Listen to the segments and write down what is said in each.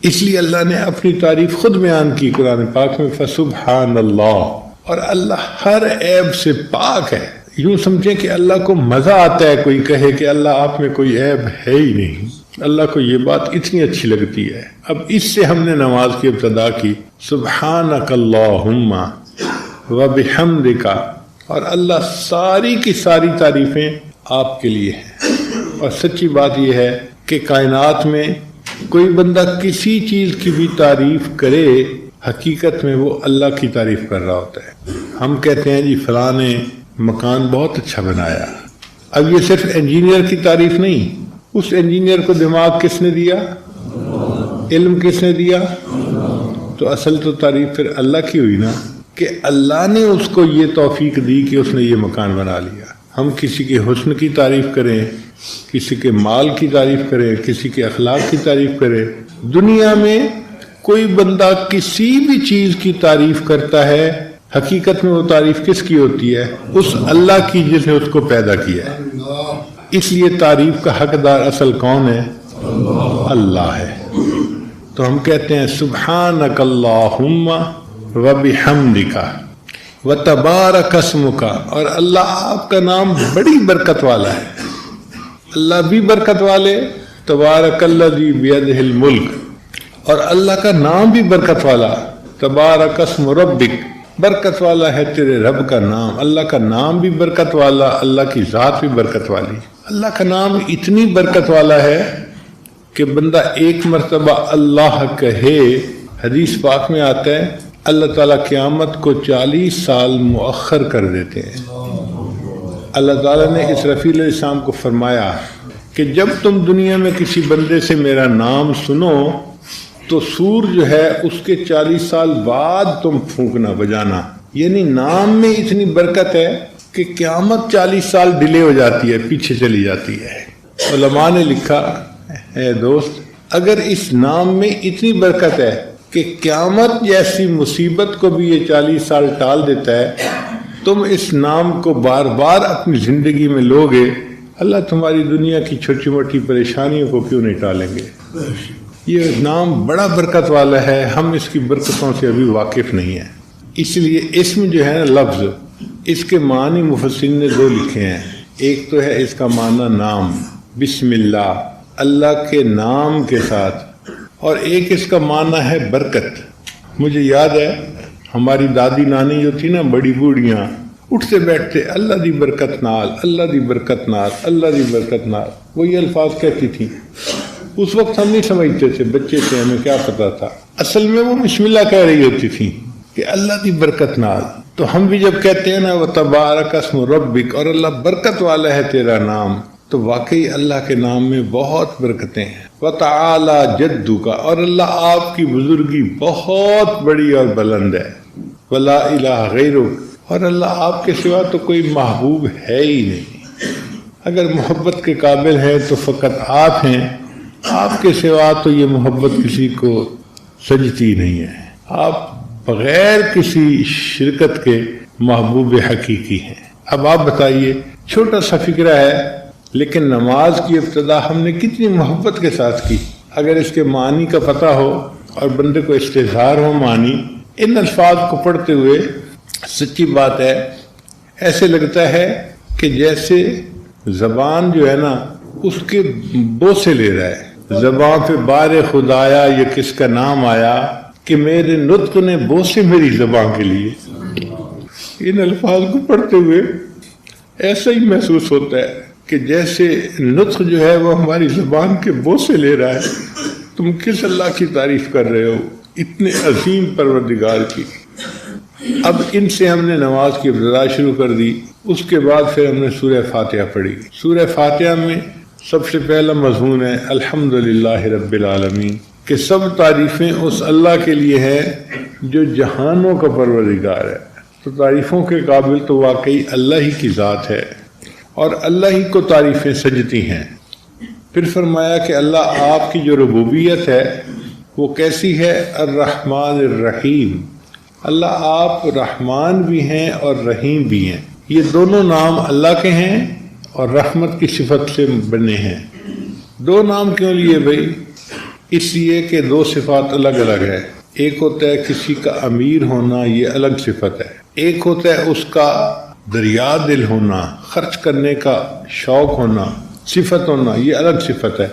اس لیے اللہ نے اپنی تعریف خود بیان کی قرآن پاک میں، فسبحان اللہ، اور اللہ ہر عیب سے پاک ہے۔ یوں سمجھیں کہ اللہ کو مزہ آتا ہے کوئی کہے کہ اللہ آپ میں کوئی عیب ہے ہی نہیں، اللہ کو یہ بات اتنی اچھی لگتی ہے۔ اب اس سے ہم نے نماز کی ابتدا کی، سبحانک اللہم وبحمدک، اور اللہ ساری کی ساری تعریفیں آپ کے لیے ہیں۔ اور سچی بات یہ ہے کہ کائنات میں کوئی بندہ کسی چیز کی بھی تعریف کرے، حقیقت میں وہ اللہ کی تعریف کر رہا ہوتا ہے۔ ہم کہتے ہیں جی فلاں نے مکان بہت اچھا بنایا، اب یہ صرف انجینئر کی تعریف نہیں، اس انجینئر کو دماغ کس نے دیا، علم کس نے دیا، تو اصل تو تعریف پھر اللہ کی ہوئی نا، کہ اللہ نے اس کو یہ توفیق دی کہ اس نے یہ مکان بنا لیا۔ ہم کسی کے حسن کی تعریف کریں، کسی کے مال کی تعریف کریں، کسی کے اخلاق کی تعریف کریں، دنیا میں کوئی بندہ کسی بھی چیز کی تعریف کرتا ہے، حقیقت میں وہ تعریف کس کی ہوتی ہے؟ اس اللہ کی جس نے اس کو پیدا کیا ہے۔ اس لیے تعریف کا حقدار اصل کون ہے؟ اللہ ہے۔ تو ہم کہتے ہیں سبحانک اللہم وبحمدک وتبارک اسمک، اور اللہ آپ کا نام بڑی برکت والا ہے۔ اللہ بھی برکت والے، تبارک الذی بیدہ الملک، اور اللہ کا نام بھی برکت والا، تبارک اسم ربک، برکت والا ہے تیرے رب کا نام۔ اللہ کا نام بھی برکت والا، اللہ کی ذات بھی برکت والی۔ اللہ کا نام اتنی برکت والا ہے کہ بندہ ایک مرتبہ اللہ کہے، حدیث پاک میں آتا ہے اللہ تعالیٰ قیامت کو 40 سال مؤخر کر دیتے ہیں۔ اللہ تعالیٰ نے اسرافیل علیہ السلام کو فرمایا کہ جب تم دنیا میں کسی بندے سے میرا نام سنو تو سور جو ہے اس کے 40 سال بعد تم پھونکنا بجانا، یعنی نام میں اتنی برکت ہے کہ قیامت 40 سال ڈیلے ہو جاتی ہے، پیچھے چلی جاتی ہے۔ علماء نے لکھا ہے دوست، اگر اس نام میں اتنی برکت ہے کہ قیامت جیسی مصیبت کو بھی یہ 40 سال ٹال دیتا ہے، تم اس نام کو بار بار اپنی زندگی میں لوگے، اللہ تمہاری دنیا کی چھوٹی موٹی پریشانیوں کو کیوں نہیں ٹالیں گے؟ یہ نام بڑا برکت والا ہے، ہم اس کی برکتوں سے ابھی واقف نہیں ہیں۔ اس لیے اسم جو ہے نا لفظ، اس کے معنی مفسرین نے 2 لکھے ہیں۔ ایک تو ہے اس کا معنی نام، بسم اللہ، اللہ کے نام کے ساتھ، اور ایک اس کا معنی ہے برکت۔ مجھے یاد ہے ہماری دادی نانی جو تھی نا، بڑی بوڑھیاں اٹھتے بیٹھتے اللہ دی برکت نال، اللہ دی برکت نال، اللہ دی برکت نال، وہ یہ الفاظ کہتی تھی۔ اس وقت ہم نہیں سمجھتے تھے، بچے تھے، ہمیں کیا پتا تھا، اصل میں وہ بسم اللہ کہہ رہی ہوتی تھی کہ اللہ دی برکت نال۔ تو ہم بھی جب کہتے ہیں نا وتبارک اسم ربک، اور اللہ برکت والا ہے تیرا نام، تو واقعی اللہ کے نام میں بہت برکتیں ہیں۔ وتعالی جدک، اور اللہ آپ کی بزرگی بہت بڑی اور بلند ہے۔ ولا الہ غیرک، اور اللہ آپ کے سوا تو کوئی محبوب ہے ہی نہیں۔ اگر محبت کے قابل ہے تو فقط آپ ہیں، آپ کے سوا تو یہ محبت کسی کو سجتی نہیں ہے۔ آپ بغیر کسی شرکت کے محبوب حقیقی ہیں۔ اب آپ بتائیے، چھوٹا سا فکرہ ہے لیکن نماز کی ابتدا ہم نے کتنی محبت کے ساتھ کی۔ اگر اس کے معنی کا پتہ ہو اور بندے کو استحضار ہو معنی، ان الفاظ کو پڑھتے ہوئے سچی بات ہے ایسے لگتا ہے کہ جیسے زبان جو ہے نا اس کے بوسے لے رہا ہے۔ زبان پہ بار خدایا یہ کس کا نام آیا کہ میرے نطق نے بوسے میری زبان کے لیے۔ ان الفاظ کو پڑھتے ہوئے ایسا ہی محسوس ہوتا ہے کہ جیسے نطق جو ہے وہ ہماری زبان کے بوسے لے رہا ہے۔ تم کس اللہ کی تعریف کر رہے ہو، اتنے عظیم پروردگار کی۔ اب ان سے ہم نے نماز کی ابتدا شروع کر دی۔ اس کے بعد پھر ہم نے سورہ فاتحہ پڑھی۔ سورہ فاتحہ میں سب سے پہلا مضمون ہے الحمدللہ رب العالمین، کہ سب تعریفیں اس اللہ کے لیے ہیں جو جہانوں کا پروردگار ہے۔ تو تعریفوں کے قابل تو واقعی اللہ ہی کی ذات ہے، اور اللہ ہی کو تعریفیں سجتی ہیں۔ پھر فرمایا کہ اللہ آپ کی جو ربوبیت ہے وہ کیسی ہے؟ الرحمن الرحیم، اللہ آپ رحمان بھی ہیں اور رحیم بھی ہیں۔ یہ دونوں نام اللہ کے ہیں اور رحمت کی صفت سے بنے ہیں۔ 2 نام کیوں لیے بھائی؟ اس لیے کہ دو صفات الگ الگ ہے. ایک ہوتا ہے کسی کا امیر ہونا، یہ الگ صفت ہے. ایک ہوتا ہے اس کا دریا دل ہونا، خرچ کرنے کا شوق ہونا، صفت ہونا، یہ الگ صفت ہے.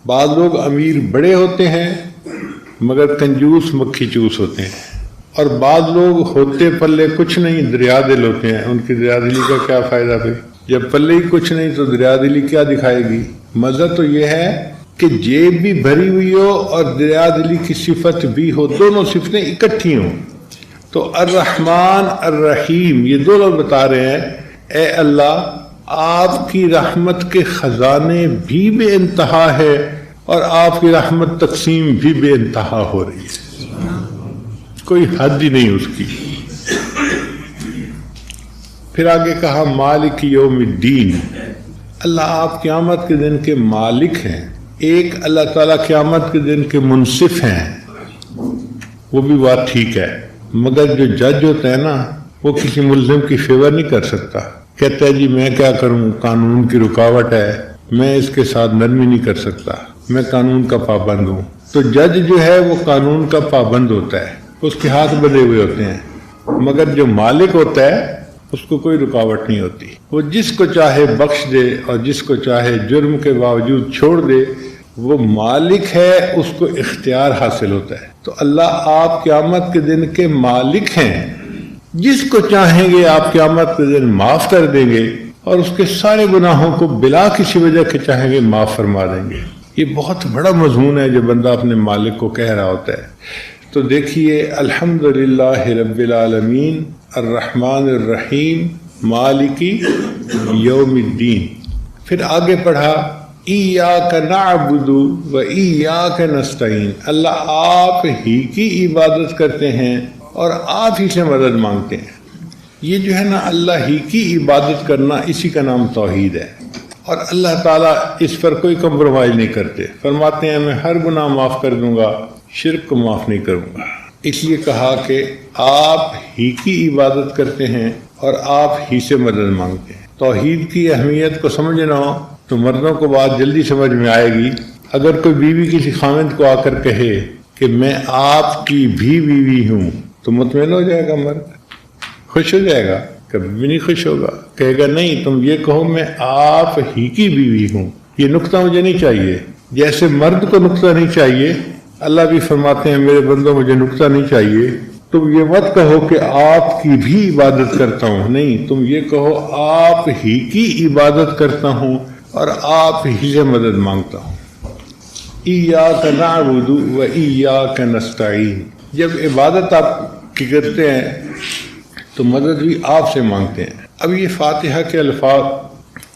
بعض لوگ امیر بڑے ہوتے ہیں مگر کنجوس مکھی چوس ہوتے ہیں، اور بعض لوگ ہوتے پلے کچھ نہیں دریا دل ہوتے ہیں. ان کی دریا دلی کا کیا فائدہ پھر؟ جب پلے ہی کچھ نہیں تو دریا دلی کیا دکھائے گی؟ مزہ تو یہ ہے کہ جیب بھی بھری ہوئی ہو اور دریا دلی کی صفت بھی ہو، دونوں صفتیں اکٹھی ہوں. تو الرحمن الرحیم یہ دو لوگ بتا رہے ہیں اے اللہ آپ کی رحمت کے خزانے بھی بے انتہا ہے اور آپ کی رحمت تقسیم بھی بے انتہا ہو رہی ہے، کوئی حد ہی نہیں اس کی. پھر آگے کہا مالک یوم الدین، اللہ آپ قیامت کے دن کے مالک ہیں. ایک اللہ تعالیٰ قیامت کے دن کے منصف ہیں، وہ بھی بات ٹھیک ہے، مگر جو جج ہوتا ہے نا وہ کسی ملزم کی فیور نہیں کر سکتا. کہتا ہے جی میں کیا کروں، قانون کی رکاوٹ ہے، میں اس کے ساتھ نرمی نہیں کر سکتا، میں قانون کا پابند ہوں. تو جج جو ہے وہ قانون کا پابند ہوتا ہے، اس کے ہاتھ بندھے ہوئے ہوتے ہیں. مگر جو مالک ہوتا ہے اس کو کوئی رکاوٹ نہیں ہوتی، وہ جس کو چاہے بخش دے اور جس کو چاہے جرم کے باوجود چھوڑ دے. وہ مالک ہے، اس کو اختیار حاصل ہوتا ہے. تو اللہ آپ قیامت کے دن کے مالک ہیں، جس کو چاہیں گے آپ قیامت کے دن معاف کر دیں گے اور اس کے سارے گناہوں کو بلا کسی وجہ کے چاہیں گے معاف فرما دیں گے. یہ بہت بڑا مضمون ہے جو بندہ اپنے مالک کو کہہ رہا ہوتا ہے. تو دیکھیے الحمدللہ رب العالمین الرحمن الرحیم مالک یوم الدین. پھر آگے پڑھا ایاک نعبد و ایاک نستعین، اللہ آپ ہی کی عبادت کرتے ہیں اور آپ ہی سے مدد مانگتے ہیں. یہ جو ہے نا اللہ ہی کی عبادت کرنا، اسی کا نام توحید ہے. اور اللہ تعالیٰ اس پر کوئی کمپرومائز نہیں کرتے، فرماتے ہیں میں ہر گناہ معاف کر دوں گا، شرک کو معاف نہیں کروں گا. اس لیے کہا کہ آپ ہی کی عبادت کرتے ہیں اور آپ ہی سے مدد مانگتے ہیں. توحید کی اہمیت کو سمجھنا ہو تو مردوں کو بات جلدی سمجھ میں آئے گی. اگر کوئی بیوی کسی خاوند کو آ کر کہے کہ میں آپ کی بھی بیوی ہوں تو مطمئن ہو جائے گا، مرد خوش ہو جائے گا؟ کبھی بھی نہیں خوش ہوگا، کہے گا نہیں تم یہ کہو میں آپ ہی کی بیوی ہوں. یہ نقطہ مجھے نہیں چاہیے. جیسے مرد کو نقطہ نہیں چاہیے، اللہ بھی فرماتے ہیں میرے بندوں مجھے نقطہ نہیں چاہیے. تم یہ مت کہو کہ آپ کی بھی عبادت کرتا ہوں، نہیں، تم یہ کہو آپ ہی کی عبادت کرتا ہوں اور آپ ہی سے مدد مانگتا ہوں. ایاک نعبد و ایاک نستعین. جب عبادت آپ کی کرتے ہیں تو مدد بھی آپ سے مانگتے ہیں. اب یہ فاتحہ کے الفاظ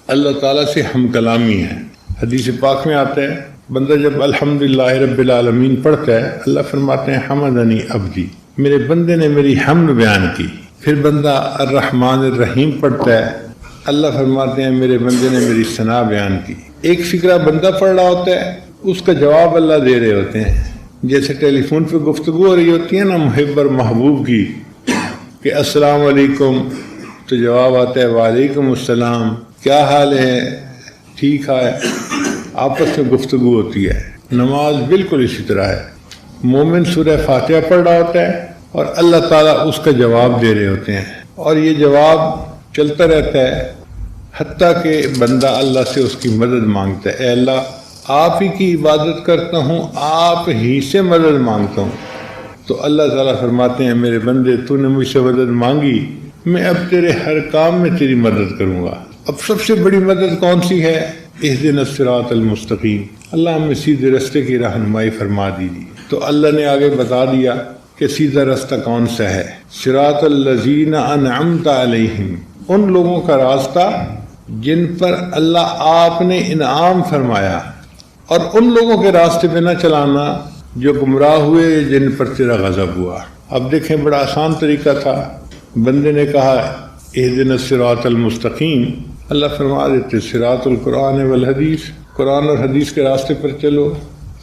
اللہ تعالیٰ سے ہم کلامی ہیں. حدیث پاک میں آتا ہے بندہ جب الحمدللہ رب العالمین پڑھتا ہے اللہ فرماتے ہیں حمدنی عبدی، میرے بندے نے میری حمد بیان کی. پھر بندہ الرحمن الرحیم پڑھتا ہے اللہ فرماتے ہیں میرے بندے نے میری ثنا بیان کی. ایک فکرہ بندہ پڑھ رہا ہوتا ہے، اس کا جواب اللہ دے رہے ہوتے ہیں. جیسے ٹیلی فون پہ گفتگو ہو رہی ہوتی ہے نا محب اور محبوب کی کہ السلام علیکم، تو جواب آتا ہے وعلیکم السلام، کیا حال ہے؟ ٹھیک ہے. آپس میں گفتگو ہوتی ہے. نماز بالکل اسی طرح ہے. مومن سورہ فاتحہ پڑھ رہا ہوتا ہے اور اللہ تعالیٰ اس کا جواب دے رہے ہوتے ہیں، اور یہ جواب چلتا رہتا ہے حتیٰ کہ بندہ اللہ سے اس کی مدد مانگتا ہے. اے اللہ آپ ہی کی عبادت کرتا ہوں، آپ ہی سے مدد مانگتا ہوں. تو اللہ تعالیٰ فرماتے ہیں میرے بندے تو نے مجھ سے مدد مانگی، میں اب تیرے ہر کام میں تیری مدد کروں گا. اب سب سے بڑی مدد کون سی ہے؟ اہدنا الصراط المستقیم، اللہ ہمیں سیدھے راستے کی رہنمائی فرما دیجیے. تو اللہ نے آگے بتا دیا کہ سیدھا راستہ کون سا ہے. صراط الذین انعمت علیہم، ان لوگوں کا راستہ جن پر اللہ آپ نے انعام فرمایا، اور ان لوگوں کے راستے پہ نہ چلانا جو گمراہ ہوئے جن پر تیرا غضب ہوا. اب دیکھیں بڑا آسان طریقہ تھا. بندے نے کہا اہدنا الصراط المستقیم، اللہ فرما دیتے صراط القرآن والحدیث، قرآن اور حدیث کے راستے پر چلو.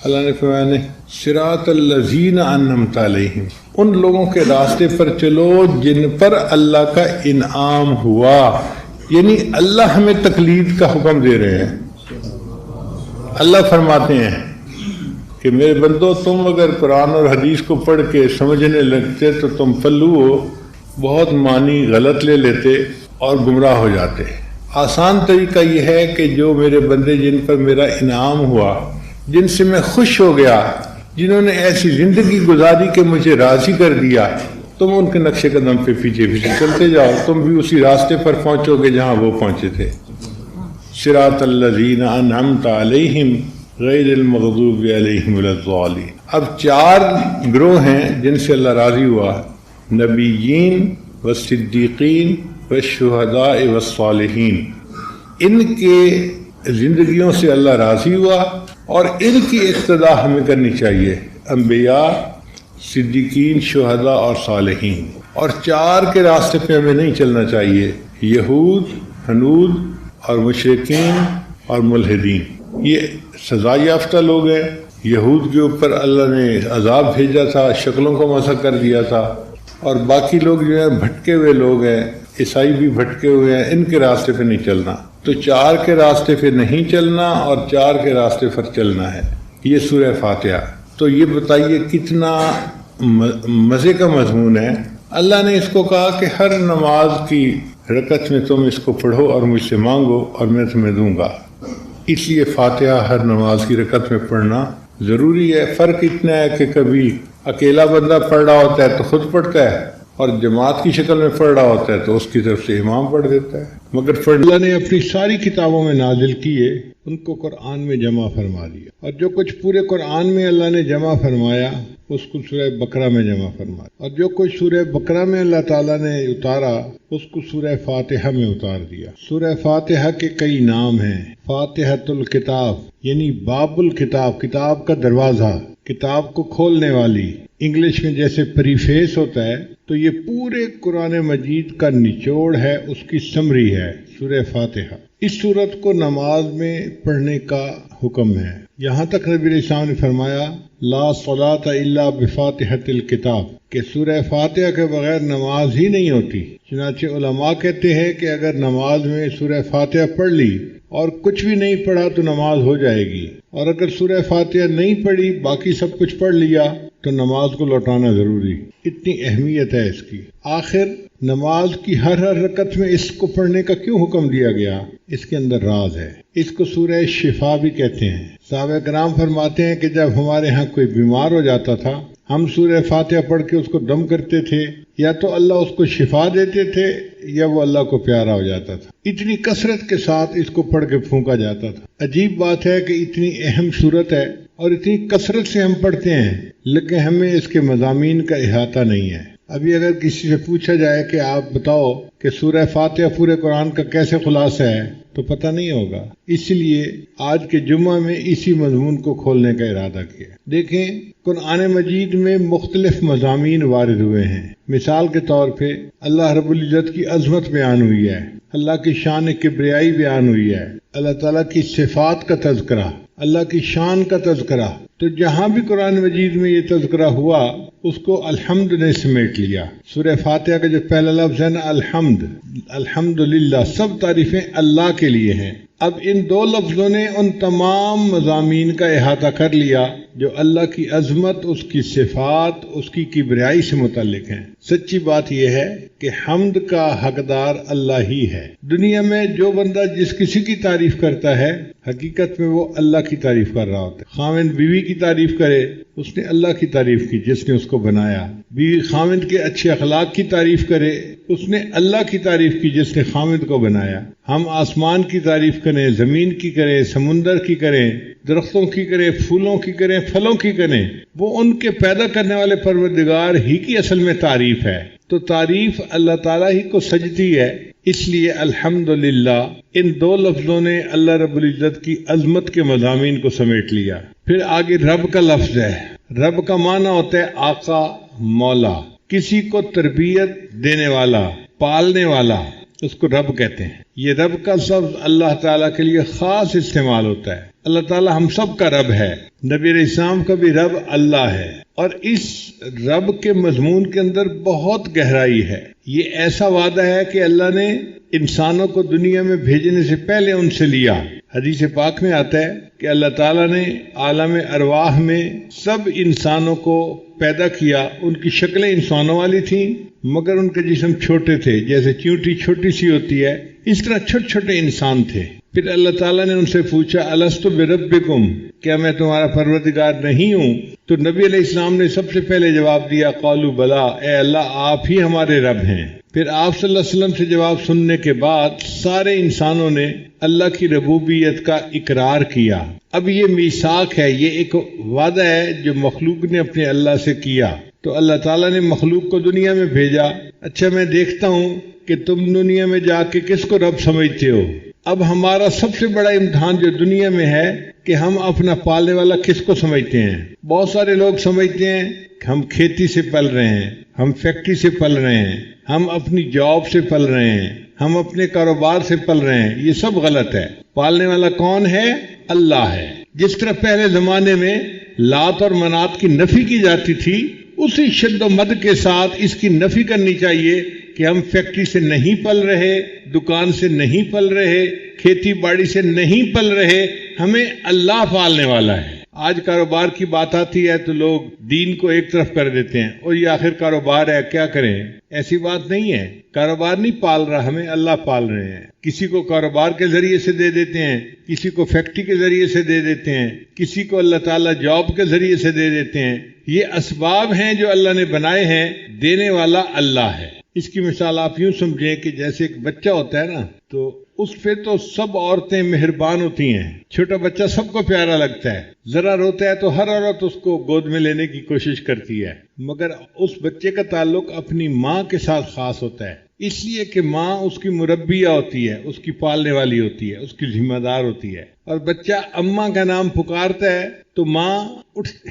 اللہ نے فرمایا نہیں، صراط الذین انعمت علیہم، ان لوگوں کے راستے پر چلو جن پر اللہ کا انعام ہوا. یعنی اللہ ہمیں تقلید کا حکم دے رہے ہیں. اللہ فرماتے ہیں کہ میرے بندو تم اگر قرآن اور حدیث کو پڑھ کے سمجھنے لگتے تو تم پلو ہو بہت معنی غلط لے لیتے اور گمراہ ہو جاتے۔ آسان طریقہ یہ ہے کہ جو میرے بندے جن پر میرا انعام ہوا، جن سے میں خوش ہو گیا، جنہوں نے ایسی زندگی گزاری کہ مجھے راضی کر دیا، تم ان کے نقش قدم پہ پیچھے پیچھے چلتے جاؤ، تم بھی اسی راستے پر پہنچو گے جہاں وہ پہنچے تھے۔ صراط الذین انعمت علیہم غیر المغضوب علیہم ولا الضالین۔ اب 4 گروہ ہیں جن سے اللہ راضی ہوا، نبیین والصدیقین والشہداء والصالحین۔ ان کے زندگیوں سے اللہ راضی ہوا اور ان کی اقتداء ہمیں کرنی چاہیے، انبیاء، صدیقین، شہداء اور صالحین۔ اور 4 کے راستے پہ ہمیں نہیں چلنا چاہیے، یہود، ہنود اور مشرکین اور ملحدین۔ یہ سزا یافتہ لوگ ہیں۔ یہود کے اوپر اللہ نے عذاب بھیجا تھا، شکلوں کو مسح کر دیا تھا، اور باقی لوگ جو ہیں بھٹکے ہوئے لوگ ہیں، عیسائی بھی بھٹکے ہوئے ہیں، ان کے راستے پہ نہیں چلنا۔ تو 4 کے راستے پہ نہیں چلنا اور 4 کے راستے پر چلنا ہے۔ یہ سورہ فاتحہ۔ تو یہ بتائیے کتنا مزے کا مضمون ہے۔ اللہ نے اس کو کہا کہ ہر نماز کی رکعت میں تم اس کو پڑھو اور مجھ سے مانگو اور میں تمہیں دوں گا۔ اس لیے فاتحہ ہر نماز کی رکعت میں پڑھنا ضروری ہے۔ فرق اتنا ہے کہ کبھی اکیلا بندہ پڑھ رہا ہوتا ہے تو خود پڑھتا ہے، اور جماعت کی شکل میں پڑھ رہا ہوتا ہے تو اس کی طرف سے امام پڑھ دیتا ہے۔ مگر اللہ نے اپنی ساری کتابوں میں نازل کیے، ان کو قرآن میں جمع فرما دیا، اور جو کچھ پورے قرآن میں اللہ نے جمع فرمایا اس کو سورہ بقرہ میں جمع فرمایا، اور جو کچھ سورہ بقرہ میں اللہ تعالیٰ نے اتارا اس کو سورہ فاتحہ میں اتار دیا۔ سورہ فاتحہ کے کئی نام ہیں۔ فاتحۃ الکتاب یعنی باب الکتاب، کتاب کا دروازہ، کتاب کو کھولنے والی۔ انگلش میں جیسے پریفیس ہوتا ہے، تو یہ پورے قرآن مجید کا نچوڑ ہے، اس کی سمری ہے سورہ فاتحہ۔ اس سورت کو نماز میں پڑھنے کا حکم ہے۔ یہاں تک نبی علیہ السلام نے فرمایا لا صلاۃ الا بفاتحۃ الکتاب، کہ سورہ فاتحہ کے بغیر نماز ہی نہیں ہوتی۔ چنانچہ علماء کہتے ہیں کہ اگر نماز میں سورہ فاتحہ پڑھ لی اور کچھ بھی نہیں پڑھا تو نماز ہو جائے گی، اور اگر سورہ فاتحہ نہیں پڑھی باقی سب کچھ پڑھ لیا تو نماز کو لوٹانا ضروری۔ اتنی اہمیت ہے اس کی۔ آخر نماز کی ہر رکعت میں اس کو پڑھنے کا کیوں حکم دیا گیا؟ اس کے اندر راز ہے۔ اس کو سورہ شفا بھی کہتے ہیں۔ صحابہ کرام فرماتے ہیں کہ جب ہمارے ہاں کوئی بیمار ہو جاتا تھا، ہم سورہ فاتحہ پڑھ کے اس کو دم کرتے تھے، یا تو اللہ اس کو شفا دیتے تھے یا وہ اللہ کو پیارا ہو جاتا تھا۔ اتنی کثرت کے ساتھ اس کو پڑھ کے پھونکا جاتا تھا۔ عجیب بات ہے کہ اتنی اہم صورت ہے اور اتنی کثرت سے ہم پڑھتے ہیں، لیکن ہمیں اس کے مضامین کا احاطہ نہیں ہے۔ ابھی اگر کسی سے پوچھا جائے کہ آپ بتاؤ کہ سورہ فاتحہ پورے قرآن کا کیسے خلاصہ ہے، تو پتہ نہیں ہوگا۔ اس لیے آج کے جمعہ میں اسی مضمون کو کھولنے کا ارادہ کیا۔ دیکھیں، قرآن مجید میں مختلف مضامین وارد ہوئے ہیں۔ مثال کے طور پہ اللہ رب العزت کی عظمت بیان ہوئی ہے، اللہ کی شان کبریائی بیان ہوئی ہے، اللہ تعالیٰ کی صفات کا تذکرہ، اللہ کی شان کا تذکرہ۔ تو جہاں بھی قرآن مجید میں یہ تذکرہ ہوا اس کو الحمد نے سمیٹ لیا۔ سورہ فاتحہ کا جو پہلا لفظ ہے نا الحمد، الحمدللہ، سب تعریفیں اللہ کے لیے ہیں۔ اب ان 2 لفظوں نے ان تمام مضامین کا احاطہ کر لیا جو اللہ کی عظمت، اس کی صفات، اس کی کبریائی سے متعلق ہیں۔ سچی بات یہ ہے کہ حمد کا حقدار اللہ ہی ہے۔ دنیا میں جو بندہ جس کسی کی تعریف کرتا ہے حقیقت میں وہ اللہ کی تعریف کر رہا ہوتا ہے۔ خاوند بیوی کی تعریف کرے، اس نے اللہ کی تعریف کی جس نے اس کو بنایا۔ بیوی خاوند کے اچھے اخلاق کی تعریف کرے، اس نے اللہ کی تعریف کی جس نے خاوند کو بنایا۔ ہم آسمان کی تعریف کریں، زمین کی کریں، سمندر کی کریں، درختوں کی کریں، پھولوں کی کریں، پھلوں کی کریں، وہ ان کے پیدا کرنے والے پروردگار ہی کی اصل میں تعریف ہے۔ تو تعریف اللہ تعالیٰ ہی کو سجتی ہے۔ اس لیے الحمدللہ ان 2 لفظوں نے اللہ رب العزت کی عظمت کے مضامین کو سمیٹ لیا۔ پھر آگے رب کا لفظ ہے۔ رب کا معنی ہوتا ہے آقا، مولا، کسی کو تربیت دینے والا، پالنے والا، اس کو رب کہتے ہیں۔ یہ رب کا لفظ اللہ تعالیٰ کے لیے خاص استعمال ہوتا ہے۔ اللہ تعالیٰ ہم سب کا رب ہے۔ نبی علیہ السلام کا بھی رب اللہ ہے، اور اس رب کے مضمون کے اندر بہت گہرائی ہے۔ یہ ایسا وعدہ ہے کہ اللہ نے انسانوں کو دنیا میں بھیجنے سے پہلے ان سے لیا۔ حدیث پاک میں آتا ہے کہ اللہ تعالیٰ نے عالم ارواح میں سب انسانوں کو پیدا کیا، ان کی شکلیں انسانوں والی تھیں مگر ان کے جسم چھوٹے تھے، جیسے چیونٹی چھوٹی سی ہوتی ہے اس طرح چھوٹے چھوٹے انسان تھے۔ پھر اللہ تعالیٰ نے ان سے پوچھا الستُ بربکم، کیا میں تمہارا پروردگار نہیں ہوں؟ تو نبی علیہ السلام نے سب سے پہلے جواب دیا قالوا بلا، اے اللہ آپ ہی ہمارے رب ہیں۔ پھر آپ صلی اللہ علیہ وسلم سے جواب سننے کے بعد سارے انسانوں نے اللہ کی ربوبیت کا اقرار کیا۔ اب یہ میثاق ہے، یہ ایک وعدہ ہے جو مخلوق نے اپنے اللہ سے کیا۔ تو اللہ تعالیٰ نے مخلوق کو دنیا میں بھیجا، اچھا میں دیکھتا ہوں کہ تم دنیا میں جا کے کس کو رب سمجھتے ہو۔ اب ہمارا سب سے بڑا امتحان جو دنیا میں ہے کہ ہم اپنا پالنے والا کس کو سمجھتے ہیں۔ بہت سارے لوگ سمجھتے ہیں کہ ہم کھیتی سے پل رہے ہیں، ہم فیکٹری سے پل رہے ہیں، ہم اپنی جاب سے پل رہے ہیں، ہم اپنے کاروبار سے پل رہے ہیں۔ یہ سب غلط ہے۔ پالنے والا کون ہے؟ اللہ ہے۔ جس طرح پہلے زمانے میں لات اور منات کی نفی کی جاتی تھی، اسی شد و مد کے ساتھ اس کی نفی کرنی چاہیے کہ ہم فیکٹری سے نہیں پل رہے، دکان سے نہیں پل رہے، کھیتی باڑی سے نہیں پل رہے، ہمیں اللہ پالنے والا ہے۔ آج کاروبار کی بات آتی ہے تو لوگ دین کو ایک طرف کر دیتے ہیں اور یہ آخر کاروبار ہے، کیا کریں؟ ایسی بات نہیں ہے، کاروبار نہیں پال رہا، ہمیں اللہ پال رہے ہیں۔ کسی کو کاروبار کے ذریعے سے دے دیتے ہیں، کسی کو فیکٹری کے ذریعے سے دے دیتے ہیں، کسی کو اللہ تعالیٰ جاب کے ذریعے سے دے دیتے ہیں۔ یہ اسباب ہیں جو اللہ نے بنائے ہیں، دینے والا اللہ ہے۔ اس کی مثال آپ یوں سمجھیں کہ جیسے ایک بچہ ہوتا ہے نا، تو اس پہ تو سب عورتیں مہربان ہوتی ہیں، چھوٹا بچہ سب کو پیارا لگتا ہے، ذرا روتا ہے تو ہر عورت اس کو گود میں لینے کی کوشش کرتی ہے، مگر اس بچے کا تعلق اپنی ماں کے ساتھ خاص ہوتا ہے، اس لیے کہ ماں اس کی مربیہ ہوتی ہے، اس کی پالنے والی ہوتی ہے، اس کی ذمہ دار ہوتی ہے۔ اور بچہ اماں کا نام پکارتا ہے تو ماں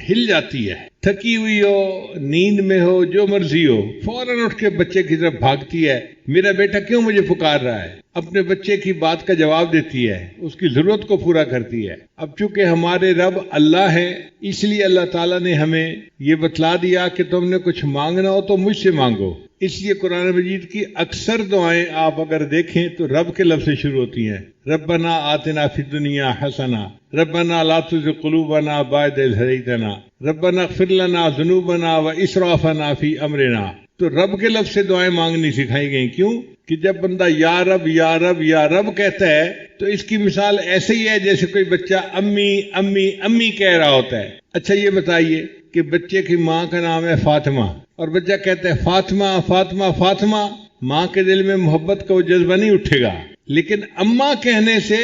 ہل جاتی ہے، تھکی ہوئی ہو، نیند میں ہو، جو مرضی ہو، فوراً اٹھ کے بچے کی طرف بھاگتی ہے، میرا بیٹا کیوں مجھے پکار رہا ہے، اپنے بچے کی بات کا جواب دیتی ہے، اس کی ضرورت کو پورا کرتی ہے۔ اب چونکہ ہمارے رب اللہ ہے، اس لیے اللہ تعالیٰ نے ہمیں یہ بتلا دیا کہ تم نے کچھ مانگنا ہو تو مجھ سے مانگو۔ اس لیے قرآن مجید کی اکثر دعائیں آپ اگر دیکھیں تو رب کے لفظ سے شروع ہوتی ہیں، ربنا آتنا فی الدنیا حسنہ، ربنا لا تزغ قلوبنا بعد اذ ہدیتنا، ربنا اغفر لنا ذنوبنا واسرافنا فی امرنا۔ تو رب کے لفظ سے دعائیں مانگنی سکھائی گئیں، کیوں کہ جب بندہ یا رب یا رب یا رب کہتا ہے تو اس کی مثال ایسے ہی ہے جیسے کوئی بچہ امی امی امی کہہ رہا ہوتا ہے۔ اچھا یہ بتائیے کہ بچے کی ماں کا نام ہے فاطمہ اور بچہ کہتا ہے فاطمہ فاطمہ فاطمہ، ماں کے دل میں محبت کا وہ جذبہ نہیں اٹھے گا، لیکن اماں کہنے سے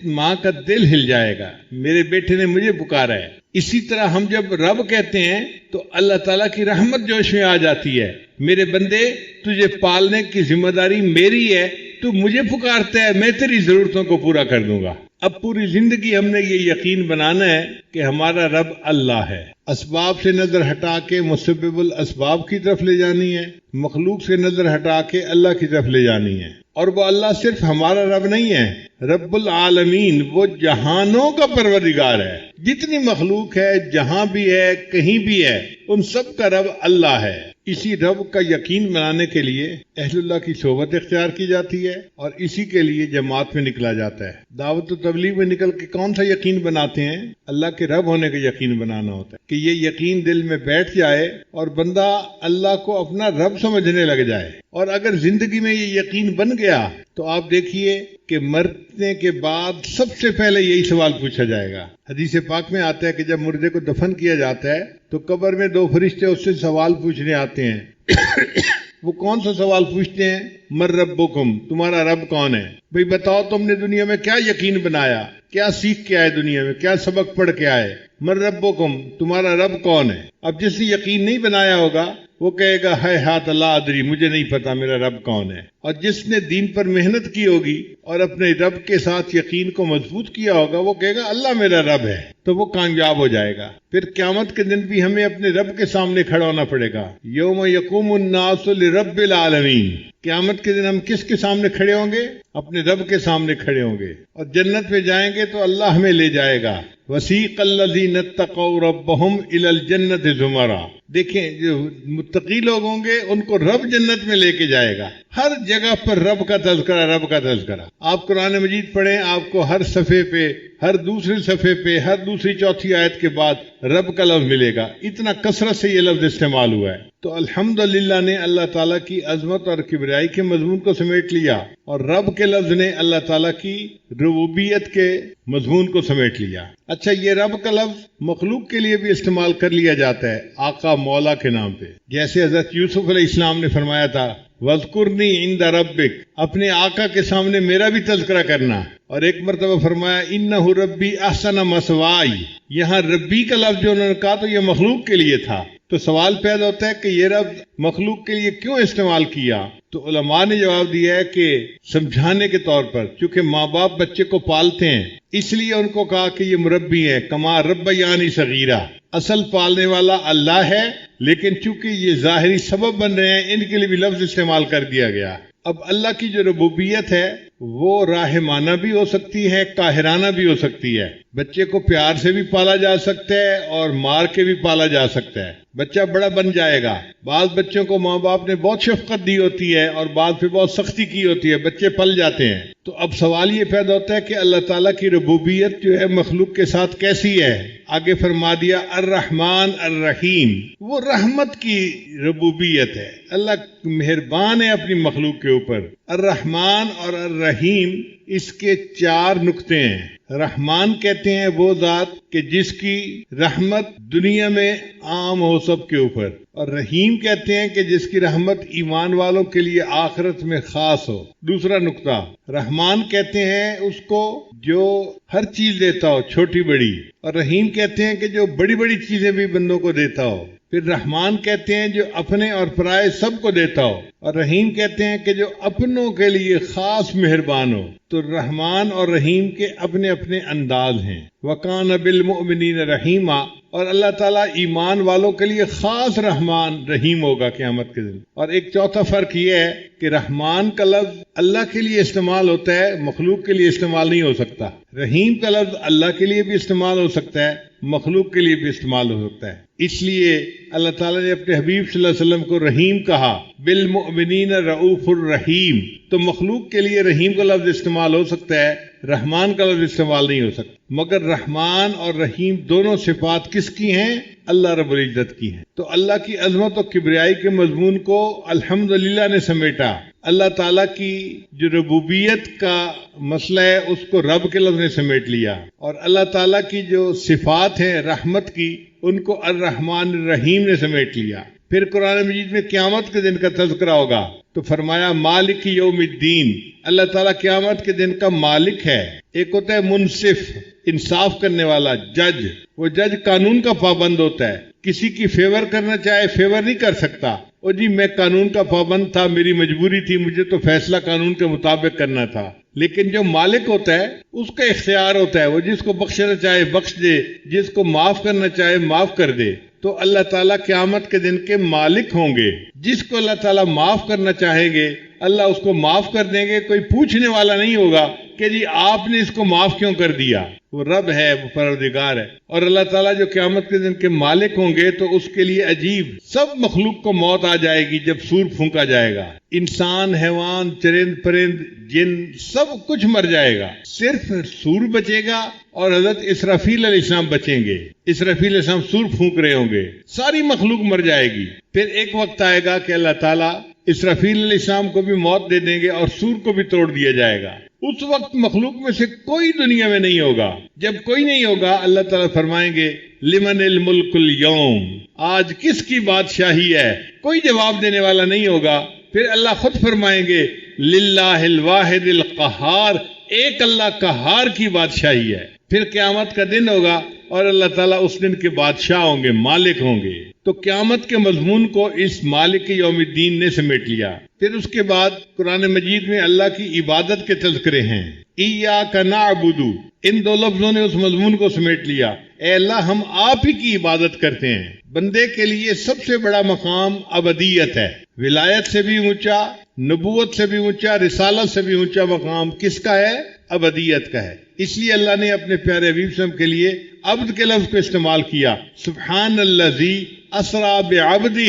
ماں کا دل ہل جائے گا، میرے بیٹے نے مجھے پکارا ہے۔ اسی طرح ہم جب رب کہتے ہیں تو اللہ تعالیٰ کی رحمت جوش میں آ جاتی ہے، میرے بندے تجھے پالنے کی ذمہ داری میری ہے، تو مجھے پکارتا ہے، میں تیری ضرورتوں کو پورا کر دوں گا۔ اب پوری زندگی ہم نے یہ یقین بنانا ہے کہ ہمارا رب اللہ ہے، اسباب سے نظر ہٹا کے مسبب الاسباب کی طرف لے جانی ہے، مخلوق سے نظر ہٹا کے اللہ کی طرف لے جانی ہے۔ اور وہ اللہ صرف ہمارا رب نہیں ہے، رب العالمین، وہ جہانوں کا پروردگار ہے، جتنی مخلوق ہے، جہاں بھی ہے، کہیں بھی ہے، ان سب کا رب اللہ ہے۔ اسی رب کا یقین بنانے کے لیے اہل اللہ کی صحبت اختیار کی جاتی ہے اور اسی کے لیے جماعت میں نکلا جاتا ہے۔ دعوت و تبلیغ میں نکل کے کون سا یقین بناتے ہیں؟ اللہ کے رب ہونے کا یقین بنانا ہوتا ہے، کہ یہ یقین دل میں بیٹھ جائے اور بندہ اللہ کو اپنا رب سمجھنے لگ جائے۔ اور اگر زندگی میں یہ یقین بن گیا تو آپ دیکھیے کہ مرنے کے بعد سب سے پہلے یہی سوال پوچھا جائے گا۔ حدیث پاک میں آتا ہے کہ جب مردے کو دفن کیا جاتا ہے تو قبر میں دو فرشتے اس سے سوال پوچھنے آتے ہیں۔ وہ کون سا سوال پوچھتے ہیں؟ من ربکم، تمہارا رب کون ہے؟ بھئی بتاؤ تم نے دنیا میں کیا یقین بنایا، کیا سیکھ کے آئے، دنیا میں کیا سبق پڑھ کے آئے؟ من ربکم، تمہارا رب کون ہے؟ اب جس نے یقین نہیں بنایا ہوگا وہ کہے گا ہے ہاتھ اللہ ادری، مجھے نہیں پتا میرا رب کون ہے۔ اور جس نے دین پر محنت کی ہوگی اور اپنے رب کے ساتھ یقین کو مضبوط کیا ہوگا وہ کہے گا اللہ میرا رب ہے، تو وہ کامیاب ہو جائے گا۔ پھر قیامت کے دن بھی ہمیں اپنے رب کے سامنے کھڑا ہونا پڑے گا، یوم یقوم الناس لرب العالمین۔ قیامت کے دن ہم کس کے سامنے کھڑے ہوں گے؟ اپنے رب کے سامنے کھڑے ہوں گے، اور جنت میں جائیں گے تو اللہ ہمیں لے جائے گا، وسیق الذین اتقوا ربهم الی الجنۃ زمرا. دیکھیں جو متقی لوگ ہوں گے ان کو رب جنت میں لے کے جائے گا. ہر جگہ پر رب کا تذکرہ، رب کا تذکرہ. آپ قرآن مجید پڑھیں، آپ کو ہر صفحے پہ، ہر دوسرے صفحے پہ، ہر دوسری چوتھی آیت کے بعد رب کا لفظ ملے گا. اتنا کثرت سے یہ لفظ استعمال ہوا ہے. تو الحمدللہ نے اللہ تعالیٰ کی عظمت اور کبریائی کے مضمون کو سمیٹ لیا، اور رب کے لفظ نے اللہ تعالیٰ کی ربوبیت کے مضمون کو سمیٹ لیا. اچھا، یہ رب کا لفظ مخلوق کے لیے بھی استعمال کر لیا جاتا ہے آقا مولا کے نام پہ. جیسے حضرت یوسف علیہ السلام نے فرمایا تھا وَاذْكُرْنِي عِنْدَ رَبِّكَ، اپنے آقا کے سامنے میرا بھی تذکرہ کرنا. اور ایک مرتبہ فرمایا اِنَّهُ رَبِّي أَحْسَنَ مَثْوَايَ. یہاں ربی کا لفظ جو انہوں نے کہا تو یہ مخلوق کے لیے تھا. تو سوال پیدا ہوتا ہے کہ یہ رب مخلوق کے لیے کیوں استعمال کیا؟ تو علماء نے جواب دیا ہے کہ سمجھانے کے طور پر، چونکہ ماں باپ بچے کو پالتے ہیں اس لیے ان کو کہا کہ یہ مربی ہے. کما ربیانی صغیرہ، اصل پالنے والا اللہ ہے، لیکن چونکہ یہ ظاہری سبب بن رہے ہیں ان کے لیے بھی لفظ استعمال کر دیا گیا. اب اللہ کی جو ربوبیت ہے وہ راحمانہ بھی ہو سکتی ہے، قاہرانہ بھی ہو سکتی ہے. بچے کو پیار سے بھی پالا جا سکتا ہے اور مار کے بھی پالا جا سکتا ہے. بچہ بڑا بن جائے گا. بعض بچوں کو ماں باپ نے بہت شفقت دی ہوتی ہے اور بعض پہ بہت سختی کی ہوتی ہے، بچے پل جاتے ہیں. تو اب سوال یہ پیدا ہوتا ہے کہ اللہ تعالیٰ کی ربوبیت جو ہے مخلوق کے ساتھ کیسی ہے؟ آگے فرما دیا الرحمن الرحیم، وہ رحمت کی ربوبیت ہے. اللہ مہربان ہے اپنی مخلوق کے اوپر. الرحمن اور الرحیم اس کے 4 نقطے ہیں. رحمان کہتے ہیں وہ ذات کہ جس کی رحمت دنیا میں عام ہو سب کے اوپر، اور رحیم کہتے ہیں کہ جس کی رحمت ایمان والوں کے لیے آخرت میں خاص ہو. دوسرا نقطہ، رحمان کہتے ہیں اس کو جو ہر چیز دیتا ہو چھوٹی بڑی، اور رحیم کہتے ہیں کہ جو بڑی بڑی چیزیں بھی بندوں کو دیتا ہو. پھر رحمان کہتے ہیں جو اپنے اور پرائے سب کو دیتا ہو، اور رحیم کہتے ہیں کہ جو اپنوں کے لیے خاص مہربان ہو. تو رحمان اور رحیم کے اپنے اپنے انداز ہیں. وَكَانَ بِالْمُؤْمِنِينَ رَحِيمًا، اور اللہ تعالیٰ ایمان والوں کے لیے خاص رحمان رحیم ہوگا قیامت کے دن. اور ایک چوتھا فرق یہ ہے کہ رحمان کا لفظ اللہ کے لیے استعمال ہوتا ہے، مخلوق کے لیے استعمال نہیں ہو سکتا. رحیم کا لفظ اللہ کے لیے بھی استعمال ہو سکتا ہے، مخلوق کے لیے بھی استعمال ہو سکتا ہے. اس لیے اللہ تعالیٰ نے اپنے حبیب صلی اللہ علیہ وسلم کو رحیم کہا، بالمؤمنین رؤوف الرحیم. تو مخلوق کے لیے رحیم کا لفظ استعمال ہو سکتا ہے، رحمان کا لفظ استعمال نہیں ہو سکتا. مگر رحمان اور رحیم دونوں صفات کس کی ہیں؟ اللہ رب العزت کی ہیں. تو اللہ کی عظمت و کبریائی کے مضمون کو الحمدللہ نے سمیٹا. اللہ تعالیٰ کی جو ربوبیت کا مسئلہ ہے اس کو رب کے لفظ نے سمیٹ لیا، اور اللہ تعالیٰ کی جو صفات ہیں رحمت کی ان کو الرحمن الرحیم نے سمیٹ لیا. پھر قرآن مجید میں قیامت کے دن کا تذکرہ ہوگا تو فرمایا مالک یوم الدین. اللہ تعالیٰ قیامت کے دن کا مالک ہے. ایک ہوتا ہے منصف، انصاف کرنے والا جج. وہ جج قانون کا پابند ہوتا ہے، کسی کی فیور کرنا چاہے فیور نہیں کر سکتا. اور جی میں قانون کا پابند تھا، میری مجبوری تھی، مجھے تو فیصلہ قانون کے مطابق کرنا تھا. لیکن جو مالک ہوتا ہے اس کا اختیار ہوتا ہے، وہ جس کو بخشنا چاہے بخش دے، جس کو معاف کرنا چاہے معاف کر دے. تو اللہ تعالیٰ قیامت کے دن کے مالک ہوں گے. جس کو اللہ تعالیٰ معاف کرنا چاہیں گے اللہ اس کو معاف کر دیں گے. کوئی پوچھنے والا نہیں ہوگا کہ جی آپ نے اس کو معاف کیوں کر دیا. وہ رب ہے، وہ پروردگار ہے. اور اللہ تعالیٰ جو قیامت کے دن کے مالک ہوں گے تو اس کے لیے عجیب، سب مخلوق کو موت آ جائے گی جب سور پھونکا جائے گا. انسان، حیوان، چرند پرند، جن سب کچھ مر جائے گا. صرف سور بچے گا اور حضرت اسرافیل علیہ السلام بچیں گے. اسرافیل علیہ السلام سور پھونک رہے ہوں گے، ساری مخلوق مر جائے گی. پھر ایک وقت آئے گا کہ اللہ تعالیٰ اسرافیل علیہ السلام کو بھی موت دے دیں گے اور سور کو بھی توڑ دیا جائے گا. اس وقت مخلوق میں سے کوئی دنیا میں نہیں ہوگا. جب کوئی نہیں ہوگا اللہ تعالیٰ فرمائیں گے لمن الملک اليوم، آج کس کی بادشاہی ہے؟ کوئی جواب دینے والا نہیں ہوگا. پھر اللہ خود فرمائیں گے للہ الواحد القہار، ایک اللہ قہار کی بادشاہی ہے. پھر قیامت کا دن ہوگا اور اللہ تعالیٰ اس دن کے بادشاہ ہوں گے، مالک ہوں گے. تو قیامت کے مضمون کو اس مالک یوم الدین نے سمیٹ لیا. پھر اس کے بعد قرآن مجید میں اللہ کی عبادت کے تذکرے ہیں. ایاک نعبد، ان 2 لفظوں نے اس مضمون کو سمیٹ لیا. اے اللہ ہم آپ ہی کی عبادت کرتے ہیں. بندے کے لیے سب سے بڑا مقام عبدیت ہے. ولایت سے بھی اونچا، نبوت سے بھی اونچا، رسالت سے بھی اونچا مقام کس کا ہے؟ ابدیت کا ہے. اس لیے اللہ نے اپنے پیارے حبیب صلی اللہ علیہ وسلم کے لیے عبد کے لفظ کو استعمال کیا. سبحان الذی اسرا بعبدہ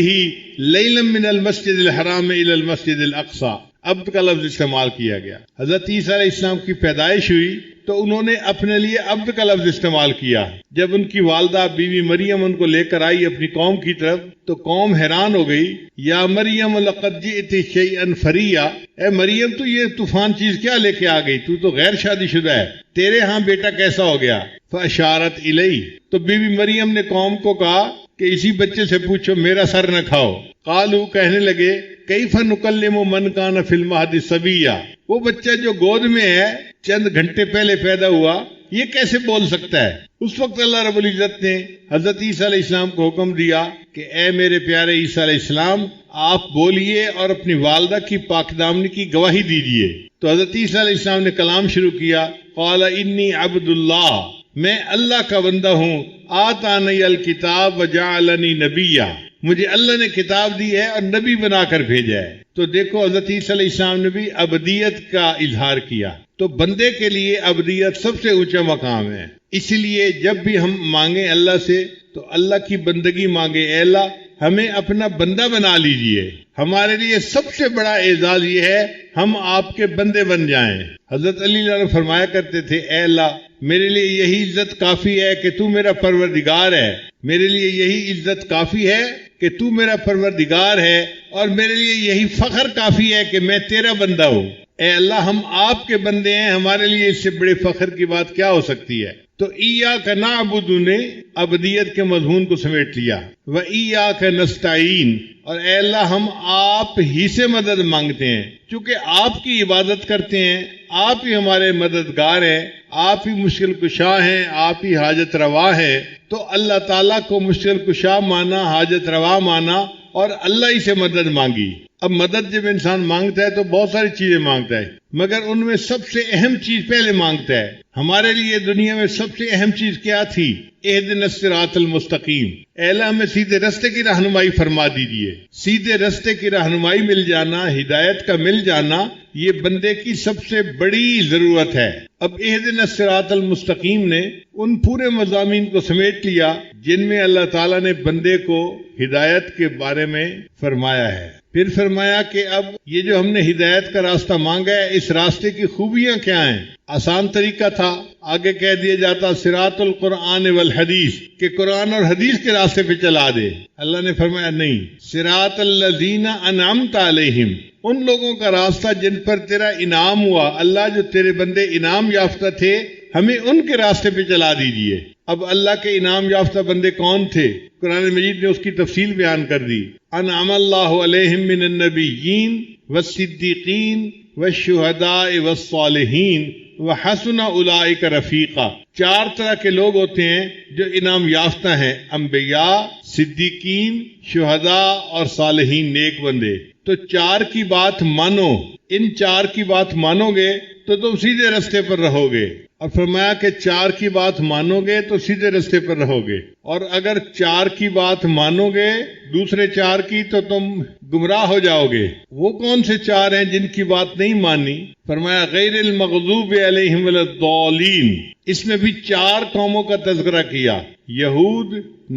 لیلا من المسجد الحرام الی المسجد الاقصی. عبد کا لفظ استعمال کیا گیا. حضرت عیسیٰ علیہ السلام کی پیدائش ہوئی تو انہوں نے اپنے لیے عبد کا لفظ استعمال کیا. جب ان کی والدہ بیوی مریم ان کو لے کر آئی اپنی قوم کی طرف تو قوم حیران ہو گئی. یا مریم لقد جئت شیئا فریا، اے مریم تو یہ طوفان چیز کیا لے کے آ گئی، تو غیر شادی شدہ ہے، تیرے ہاں بیٹا کیسا ہو گیا؟ فاشارت الیہ، تو بیوی مریم نے قوم کو کہا کہ اسی بچے سے پوچھو، میرا سر نہ کھاؤ. قالو، کہنے لگے، کیف نکلم من کان فی المہد صبیا، وہ بچہ جو گود میں ہے چند گھنٹے پہلے پیدا ہوا یہ کیسے بول سکتا ہے؟ اس وقت اللہ رب العزت نے حضرت عیسیٰ علیہ السلام کو حکم دیا کہ اے میرے پیارے عیسیٰ علیہ السلام، آپ بولیے اور اپنی والدہ کی پاک دامنی کی گواہی دیجیے. تو حضرت عیسیٰ علیہ السلام نے کلام شروع کیا. قال انی عبد اللہ، میں اللہ کا بندہ ہوں. آتانی الکتاب وجعلنی نبیا، مجھے اللہ نے کتاب دی ہے اور نبی بنا کر بھیجا ہے. تو دیکھو حضرت عیسیٰ علیہ السلام نے بھی ابدیت کا اظہار کیا. تو بندے کے لیے ابدیت سب سے اونچا مقام ہے. اسی لیے جب بھی ہم مانگیں اللہ سے تو اللہ کی بندگی مانگے، اے اللہ ہمیں اپنا بندہ بنا لیجئے. ہمارے لیے سب سے بڑا اعزاز یہ ہے ہم آپ کے بندے بن جائیں. حضرت علی اللہ فرمایا کرتے تھے، اے اللہ میرے لیے یہی عزت کافی ہے کہ تو میرا پروردگار ہے، میرے لیے یہی عزت کافی ہے کہ تو میرا پروردگار ہے، اور میرے لیے یہی فخر کافی ہے کہ میں تیرا بندہ ہوں. اے اللہ ہم آپ کے بندے ہیں، ہمارے لیے اس سے بڑے فخر کی بات کیا ہو سکتی ہے؟ تو ایاک نعبد نے ابدیت کے مضمون کو سمیٹ لیا. و ایاک نستعین، اور اے اللہ ہم آپ ہی سے مدد مانگتے ہیں، چونکہ آپ کی عبادت کرتے ہیں، آپ ہی ہمارے مددگار ہیں، آپ ہی مشکل کشا ہیں، آپ ہی حاجت روا ہیں. تو اللہ تعالیٰ کو مشکل کشا مانا، حاجت روا مانا اور اللہ ہی سے مدد مانگی. اب مدد جب انسان مانگتا ہے تو بہت ساری چیزیں مانگتا ہے، مگر ان میں سب سے اہم چیز پہلے مانگتا ہے. ہمارے لیے دنیا میں سب سے اہم چیز کیا تھی؟ اہدنا الصراط المستقیم، اے اللہ ہمیں سیدھے رستے کی رہنمائی فرما دیجیے. سیدھے رستے کی رہنمائی مل جانا، ہدایت کا مل جانا، یہ بندے کی سب سے بڑی ضرورت ہے. اب اہدنا الصراط المستقیم نے ان پورے مضامین کو سمیٹ لیا جن میں اللہ تعالیٰ نے بندے کو ہدایت کے بارے میں فرمایا ہے. پھر فرمایا کہ اب یہ جو ہم نے ہدایت کا راستہ مانگا ہے، اس راستے کی خوبیاں کیا ہیں؟ آسان طریقہ تھا، آگے کہہ دیا جاتا صراط القرآن والحدیث، کہ قرآن اور حدیث کے راستے پہ چلا دے. اللہ نے فرمایا نہیں، صراط الذین انعمت علیہم، ان لوگوں کا راستہ جن پر تیرا انعام ہوا. اللہ جو تیرے بندے انعام یافتہ تھے ہمیں ان کے راستے پہ چلا دیجیے. اب اللہ کے انعام یافتہ بندے کون تھے؟ قرآن مجید نے اس کی تفصیل بیان کر دی. انعم اللہ علیہم من النبیین والصدیقین والشہداء والصالحین وحسن اولئک رفیقا. 4 طرح کے لوگ ہوتے ہیں جو انعام یافتہ ہیں: انبیاء، صدیقین، شہداء اور صالحین، نیک بندے. تو 4 کی بات مانو، ان 4 کی بات مانو گے تو تم سیدھے رستے پر رہو گے. اور فرمایا کہ 4 کی بات مانو گے تو سیدھے رستے پر رہو گے، اور اگر 4 کی بات مانو گے دوسرے 4 کی تو تم گمراہ ہو جاؤ گے. وہ کون سے 4 ہیں جن کی بات نہیں مانی؟ فرمایا غیر المغضوب علیہم ولا الضالین. اس میں بھی 4 قوموں کا تذکرہ کیا: یہود،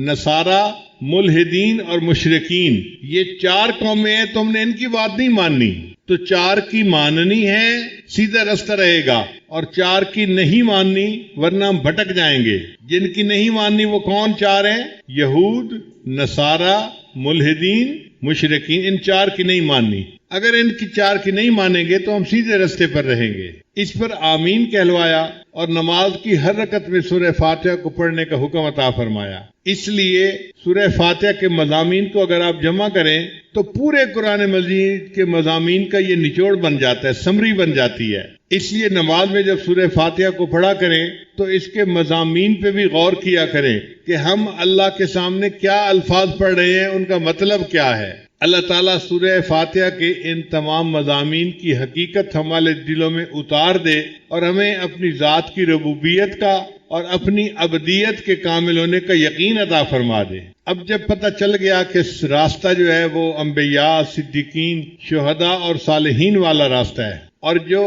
نصارہ، ملحدین اور مشرکین. یہ 4 قومیں ہیں، تم نے ان کی بات نہیں ماننی. تو 4 کی ماننی ہے، سیدھا رستہ رہے گا، اور 4 کی نہیں ماننی ورنہ ہم بھٹک جائیں گے. جن کی نہیں ماننی وہ کون 4 ہیں؟ یہود، نصارہ، ملحدین، مشرکین. ان 4 کی نہیں ماننی. اگر ان کی 4 کی نہیں مانیں گے تو ہم سیدھے رستے پر رہیں گے. اس پر آمین کہلوایا اور نماز کی ہر رکعت میں سورہ فاتحہ کو پڑھنے کا حکم عطا فرمایا. اس لیے سورہ فاتحہ کے مضامین کو اگر آپ جمع کریں تو پورے قرآن مجید کے مضامین کا یہ نچوڑ بن جاتا ہے، سمری بن جاتی ہے. اس لیے نماز میں جب سورہ فاتحہ کو پڑھا کریں تو اس کے مضامین پہ بھی غور کیا کریں کہ ہم اللہ کے سامنے کیا الفاظ پڑھ رہے ہیں، ان کا مطلب کیا ہے. اللہ تعالیٰ سورہ فاتحہ کے ان تمام مضامین کی حقیقت ہمارے دلوں میں اتار دے اور ہمیں اپنی ذات کی ربوبیت کا اور اپنی ابدیت کے کامل ہونے کا یقین عطا فرما دے. اب جب پتہ چل گیا کہ راستہ جو ہے وہ انبیاء، صدیقین، شہداء اور صالحین والا راستہ ہے، اور جو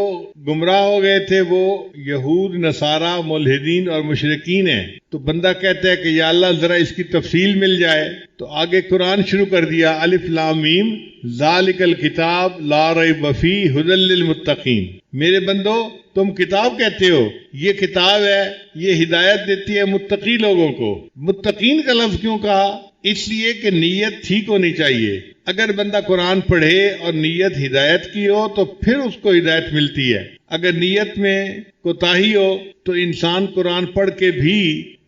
گمراہ ہو گئے تھے وہ یہود، نصارہ، ملحدین اور مشرکین ہیں. تو بندہ کہتا ہے کہ یا اللہ ذرا اس کی تفصیل مل جائے. تو آگے قرآن شروع کر دیا، الف لام میم ذالک الکتاب لا ریب فیہ ھدی للمتقین. میرے بندو تم کتاب کہتے ہو، یہ کتاب ہے، یہ ہدایت دیتی ہے متقی لوگوں کو. متقین کا لفظ کیوں کہا؟ اس لیے کہ نیت ٹھیک ہونی چاہیے. اگر بندہ قرآن پڑھے اور نیت ہدایت کی ہو تو پھر اس کو ہدایت ملتی ہے. اگر نیت میں کوتاہی ہو تو انسان قرآن پڑھ کے بھی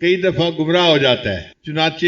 کئی دفعہ گمراہ ہو جاتا ہے. چنانچہ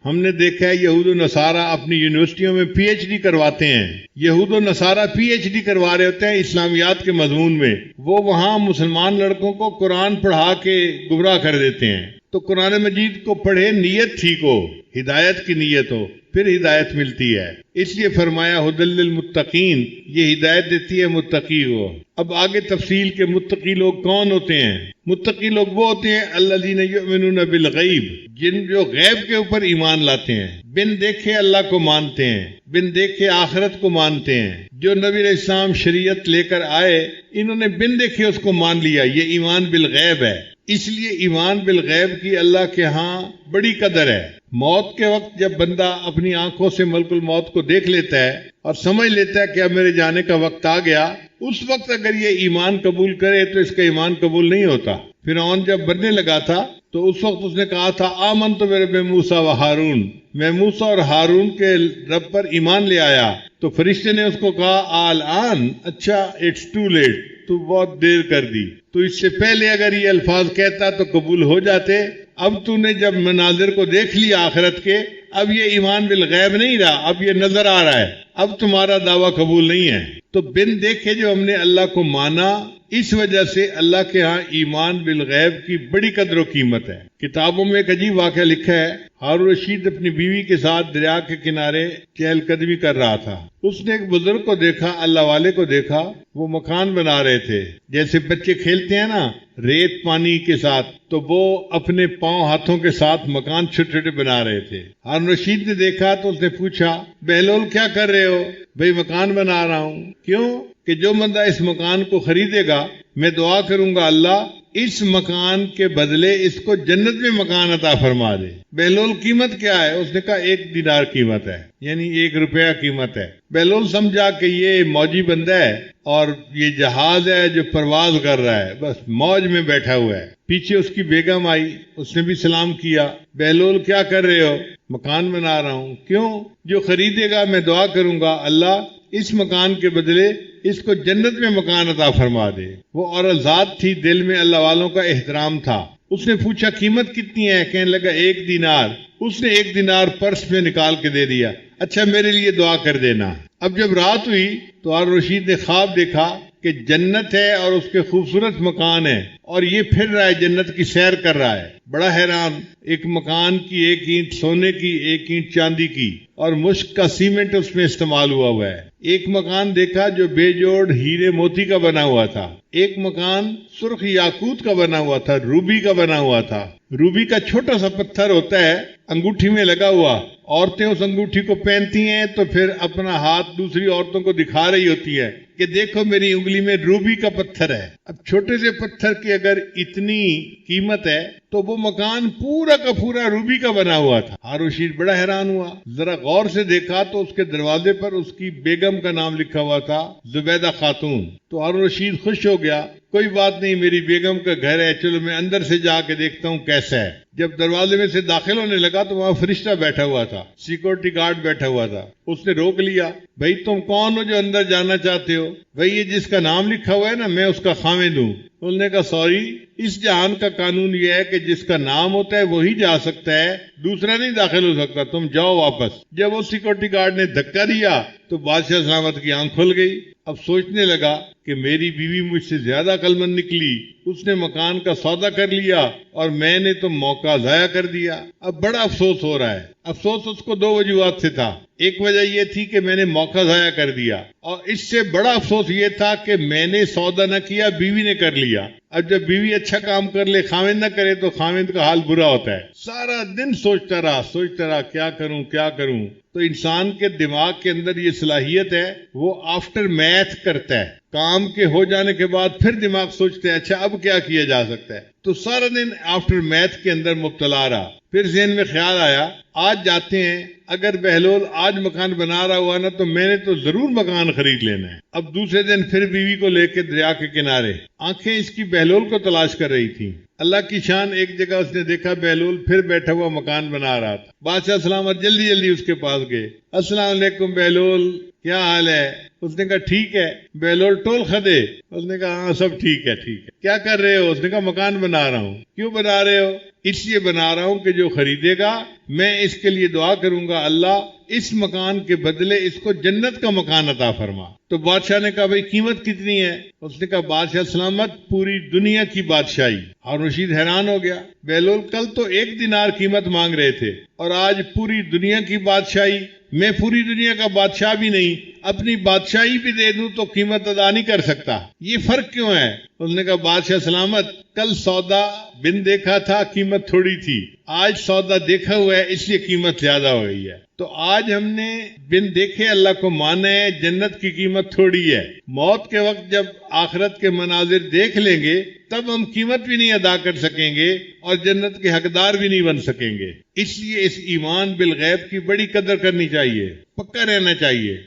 ہم نے دیکھا ہے یہود و نصارہ اپنی یونیورسٹیوں میں پی ایچ ڈی کرواتے ہیں. یہود و نصارہ پی ایچ ڈی کروا رہے ہوتے ہیں اسلامیات کے مضمون میں. وہ وہاں مسلمان لڑکوں کو قرآن پڑھا کے گمراہ کر دیتے ہیں. تو قرآن مجید کو پڑھے، نیت ٹھیک ہو، ہدایت کی نیت ہو، پھر ہدایت ملتی ہے. اس لیے فرمایا ھدی للمتقین، یہ ہدایت دیتی ہے متقی کو. اب آگے تفصیل کے متقی لوگ کون ہوتے ہیں. متقی لوگ وہ ہوتے ہیں الذین یؤمنون بالغیب، جن جو غیب کے اوپر ایمان لاتے ہیں، بن دیکھے اللہ کو مانتے ہیں، بن دیکھے آخرت کو مانتے ہیں. جو نبی علیہ السلام شریعت لے کر آئے انہوں نے بن دیکھے اس کو مان لیا. یہ ایمان بالغیب ہے. اس لیے ایمان بالغیب کی اللہ کے ہاں بڑی قدر ہے. موت کے وقت جب بندہ اپنی آنکھوں سے ملک الموت کو دیکھ لیتا ہے اور سمجھ لیتا ہے کہ اب میرے جانے کا وقت آ گیا، اس وقت اگر یہ ایمان قبول کرے تو اس کا ایمان قبول نہیں ہوتا. فرعون جب بننے لگا تھا تو اس وقت اس نے کہا تھا آمنت بے موسیٰ و ہارون، میں موسیٰ اور ہارون کے رب پر ایمان لے آیا. تو فرشتے نے اس کو کہا آلآن، اچھا اٹس ٹو لیٹ، تو بہت دیر کر دی. تو اس سے پہلے اگر یہ الفاظ کہتا تو قبول ہو جاتے. اب تو نے جب مناظر کو دیکھ لیا آخرت کے، اب یہ ایمان بالغیب نہیں رہا، اب یہ نظر آ رہا ہے، اب تمہارا دعویٰ قبول نہیں ہے. تو بن دیکھے جو ہم نے اللہ کو مانا، اس وجہ سے اللہ کے ہاں ایمان بالغیب کی بڑی قدر و قیمت ہے. کتابوں میں ایک عجیب واقعہ لکھا ہے. ہارون رشید اپنی بیوی کے ساتھ دریا کے کنارے چہل قدمی کر رہا تھا. اس نے ایک بزرگ کو دیکھا، اللہ والے کو دیکھا، وہ مکان بنا رہے تھے. جیسے بچے کھیلتے ہیں نا ریت پانی کے ساتھ، تو وہ اپنے پاؤں ہاتھوں کے ساتھ مکان چھوٹے چھوٹے بنا رہے تھے. ہارون رشید نے دیکھا تو اس نے پوچھا بہلول کیا کر رہے ہو؟ بھئی مکان بنا رہا ہوں. کیوں؟ کہ جو بندہ اس مکان کو خریدے گا میں دعا کروں گا اللہ اس مکان کے بدلے اس کو جنت میں مکان عطا فرما دے. بہلول قیمت کیا ہے؟ اس نے کہا 1 دینار قیمت ہے، یعنی 1 روپیہ قیمت ہے. بہلول سمجھا کہ یہ موجی بندہ ہے اور یہ جہاز ہے جو پرواز کر رہا ہے، بس موج میں بیٹھا ہوا ہے. پیچھے اس کی بیگم آئی، اس نے بھی سلام کیا. بہلول کیا کر رہے ہو؟ مکان بنا رہا ہوں. کیوں؟ جو خریدے گا میں دعا کروں گا اللہ اس مکان کے بدلے اس کو جنت میں مکان عطا فرما دے. وہ عورت ذات تھی، دل میں اللہ والوں کا احترام تھا. اس نے پوچھا قیمت کتنی ہے؟ کہنے لگا 1 دینار. اس نے 1 دینار پرس میں نکال کے دے دیا. اچھا میرے لیے دعا کر دینا. اب جب رات ہوئی تو ہارون رشید نے خواب دیکھا کہ جنت ہے اور اس کے خوبصورت مکان ہے اور یہ پھر رہا ہے، جنت کی سیر کر رہا ہے. بڑا حیران، ایک مکان کی 1 اینٹ سونے کی، 1 اینٹ چاندی کی اور مشک کا سیمنٹ اس میں استعمال ہوا ہے. ایک مکان دیکھا جو بے جوڑ ہیرے موتی کا بنا ہوا تھا. ایک مکان سرخ یاقوت کا بنا ہوا تھا، روبی کا بنا ہوا تھا. روبی کا چھوٹا سا پتھر ہوتا ہے انگوٹھی میں لگا ہوا. عورتیں اس انگوٹھی کو پہنتی ہیں تو پھر اپنا ہاتھ دوسری عورتوں کو دکھا رہی ہوتی ہے کہ دیکھو میری انگلی میں روبی کا پتھر ہے. اب چھوٹے سے پتھر کی اگر اتنی قیمت ہے تو وہ مکان پورا کا پورا روبی کا بنا ہوا تھا. ہارون رشید بڑا حیران ہوا. ذرا غور سے دیکھا تو اس کے دروازے پر اس کی بیگم کا نام لکھا ہوا تھا، زبیدہ خاتون. تو ہارون رشید خوش ہو گیا. کوئی بات نہیں، میری بیگم کا گھر ہے، چلو میں اندر سے جا کے دیکھتا ہوں کیسا ہے. جب دروازے میں سے داخل ہونے لگا تو وہاں فرشتہ بیٹھا ہوا تھا، سیکورٹی گارڈ بیٹھا ہوا تھا. اس نے روک لیا. بھئی تم کون ہو جو اندر جانا چاہتے ہو؟ بھئی یہ جس کا نام لکھا ہوا ہے نا میں اس کا خاوند ہوں. انہوں نے کہا سوری، اس جہان کا قانون یہ ہے کہ جس کا نام ہوتا ہے وہی جا سکتا ہے، دوسرا نہیں داخل ہو سکتا، تم جاؤ واپس. جب وہ سیکورٹی گارڈ نے دھکا دیا تو بادشاہ سلامت کی آنکھ کھل گئی. اب سوچنے لگا کہ میری بیوی مجھ سے زیادہ عقلمند نکلی، اس نے مکان کا سودا کر لیا اور میں نے تو موقع ضائع کر دیا. اب بڑا افسوس ہو رہا ہے. افسوس اس کو 2 وجوہات سے تھا. ایک وجہ یہ تھی کہ میں نے موقع ضائع کر دیا، اور اس سے بڑا افسوس یہ تھا کہ میں نے سودا نہ کیا، بیوی نے کر لیا. اب جب بیوی اچھا کام کر لے خاوند نہ کرے تو خاوند کا حال برا ہوتا ہے. سارا دن سوچتا رہا کیا کروں. تو انسان کے دماغ کے اندر یہ صلاحیت ہے، وہ آفٹر میتھ کرتا ہے. کام کے ہو جانے کے بعد پھر دماغ سوچتے ہیں اچھا اب کیا کیا جا سکتا ہے، تو سارا دن آفٹر میتھ کے اندر مبتلا رہا. پھر ذہن میں خیال آیا آج جاتے ہیں، اگر بہلول آج مکان بنا رہا ہوا نا تو میں نے تو ضرور مکان خرید لینا ہے. اب دوسرے دن پھر بیوی کو لے کے دریا کے کنارے، آنکھیں اس کی بہلول کو تلاش کر رہی تھی. اللہ کی شان، ایک جگہ اس نے دیکھا بہلول پھر بیٹھا ہوا مکان بنا رہا تھا. بادشاہ سلامت جلدی جلدی اس کے پاس گئے. السلام علیکم بہلول، کیا حال ہے؟ اس نے کہا ٹھیک ہے. بہلول ٹول خدے، اس نے کہا ہاں سب ٹھیک ہے ٹھیک ہے. کیا کر رہے ہو؟ اس نے کہا مکان بنا رہا ہوں. کیوں بنا رہے ہو؟ اس لیے بنا رہا ہوں کہ جو خریدے گا میں اس کے لیے دعا کروں گا اللہ اس مکان کے بدلے اس کو جنت کا مکان عطا فرما. تو بادشاہ نے کہا بھئی قیمت کتنی ہے؟ اس نے کہا بادشاہ سلامت پوری دنیا کی بادشاہی. ہارون رشید حیران ہو گیا. بہلول کل تو 1 دینار قیمت مانگ رہے تھے اور آج پوری دنیا کی بادشاہی. میں پوری دنیا کا بادشاہ بھی نہیں، اپنی بادشاہی بھی دے دوں تو قیمت ادا نہیں کر سکتا. یہ فرق کیوں ہے؟ اس نے کہا بادشاہ سلامت کل سودا بن دیکھا تھا قیمت تھوڑی تھی، آج سودا دیکھا ہوا ہے اس لیے قیمت زیادہ ہو گئی ہے. تو آج ہم نے بن دیکھے اللہ کو مانا ہے، جنت کی قیمت تھوڑی ہے. موت کے وقت جب آخرت کے مناظر دیکھ لیں گے تب ہم قیمت بھی نہیں ادا کر سکیں گے اور جنت کے حقدار بھی نہیں بن سکیں گے. اس لیے اس ایمان بالغیب کی بڑی قدر کرنی چاہیے، پکا رہنا چاہیے.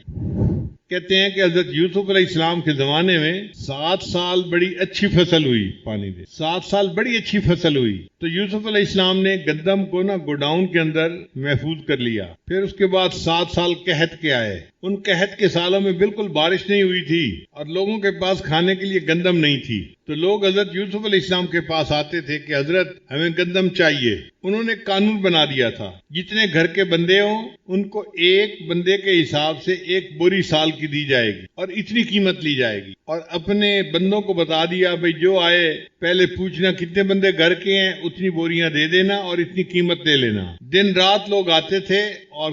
کہتے ہیں کہ حضرت یوسف علیہ السلام کے زمانے میں 7 سال بڑی اچھی فصل ہوئی. پانی دے 7 سال بڑی اچھی فصل ہوئی. تو یوسف علیہ السلام نے گندم کو گوڈاؤن کے اندر محفوظ کر لیا. پھر اس کے بعد 7 سال قحط کے آئے. ان قحط کے سالوں میں بالکل بارش نہیں ہوئی تھی اور لوگوں کے پاس کھانے کے لیے گندم نہیں تھی. تو لوگ حضرت یوسف علیہ السلام کے پاس آتے تھے کہ حضرت ہمیں گندم چاہیے. انہوں نے قانون بنا دیا تھا جتنے گھر کے بندے ہوں ان کو ایک بندے کے حساب سے 1 بوری سال کی دی جائے گی اور اتنی قیمت لی جائے گی. اور اپنے بندوں کو بتا دیا بھئی جو آئے پہلے پوچھنا کتنے بندے گھر کے ہیں، اتنی بوریاں دے دینا اور اتنی قیمت لے لینا. دن رات لوگ آتے تھے اور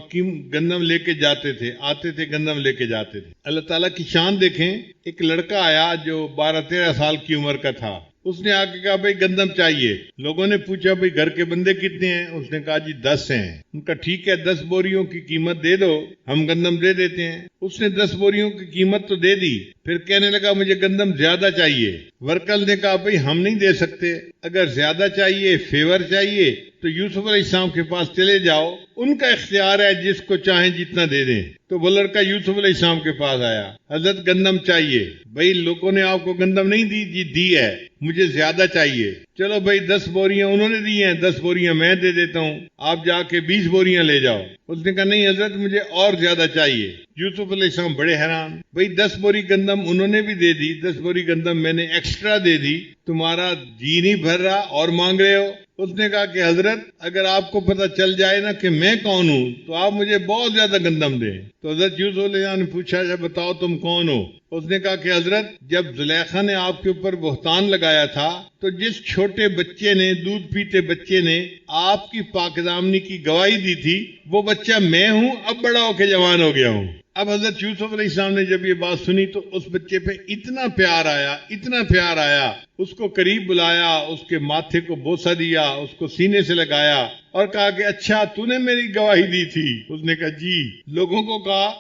گندم لے کے جاتے تھے، آتے تھے گندم لے کے جاتے تھے. اللہ تعالیٰ کی شان دیکھیں. ایک لڑکا آیا جو 12-13 سال کی عمر کا تھا. اس نے آ کے کہا بھئی گندم چاہیے. لوگوں نے پوچھا بھئی گھر کے بندے کتنے ہیں؟ اس نے کہا جی 10 ہیں. ان کا ٹھیک ہے 10 بوریوں کی قیمت دے دو، ہم گندم دے دیتے ہیں. اس نے 10 بوریوں کی قیمت تو دے دی. پھر کہنے لگا مجھے گندم زیادہ چاہیے. ورکر نے کہا بھئی ہم نہیں دے سکتے، اگر زیادہ چاہیے فیور چاہیے تو یوسف علیہ السلام کے پاس چلے جاؤ، ان کا اختیار ہے جس کو چاہیں جتنا دے دیں. تو وہ لڑکا یوسف علیہ السلام کے پاس آیا، حضرت گندم چاہیے. بھئی لوگوں نے آپ کو گندم نہیں دی؟ جی دی ہے، مجھے زیادہ چاہیے. چلو بھئی 10 بوریاں انہوں نے دی ہیں، 10 بوریاں میں دے دیتا ہوں، آپ جا کے 20 بوریاں لے جاؤ. اس نے کہا نہیں حضرت مجھے اور زیادہ چاہیے. یوسف علیہ السلام بڑے حیران. بھئی 10 بوری گندم انہوں نے بھی دے دی، 10 بوری گندم میں نے ایکسٹرا دے دی، تمہارا جی نہیں بھر رہا اور مانگ رہے ہو. اس نے کہا کہ حضرت اگر آپ کو پتہ چل جائے نا کہ میں کون ہوں تو آپ مجھے بہت زیادہ گندم دیں. تو حضرت یوسف علیہ السلام نے پوچھا اچھا بتاؤ تم کون ہو؟ اس نے کہا کہ حضرت جب زلیخا نے آپ کے اوپر بہتان لگایا تھا تو جس چھوٹے بچے نے، دودھ پیتے بچے نے آپ کی پاک دامنی کی گواہی دی تھی وہ بچہ میں ہوں، اب بڑا ہو کے جوان ہو گیا ہوں. اب حضرت یوسف علیہ السلام نے جب یہ بات سنی تو اس بچے پہ اتنا پیار آیا، اتنا پیار آیا. اس کو قریب بلایا، اس کے ماتھے کو بوسہ دیا، اس کو سینے سے لگایا اور کہا کہ اچھا تو نے میری گواہی دی تھی؟ اس نے کہا جی. لوگوں کو کہا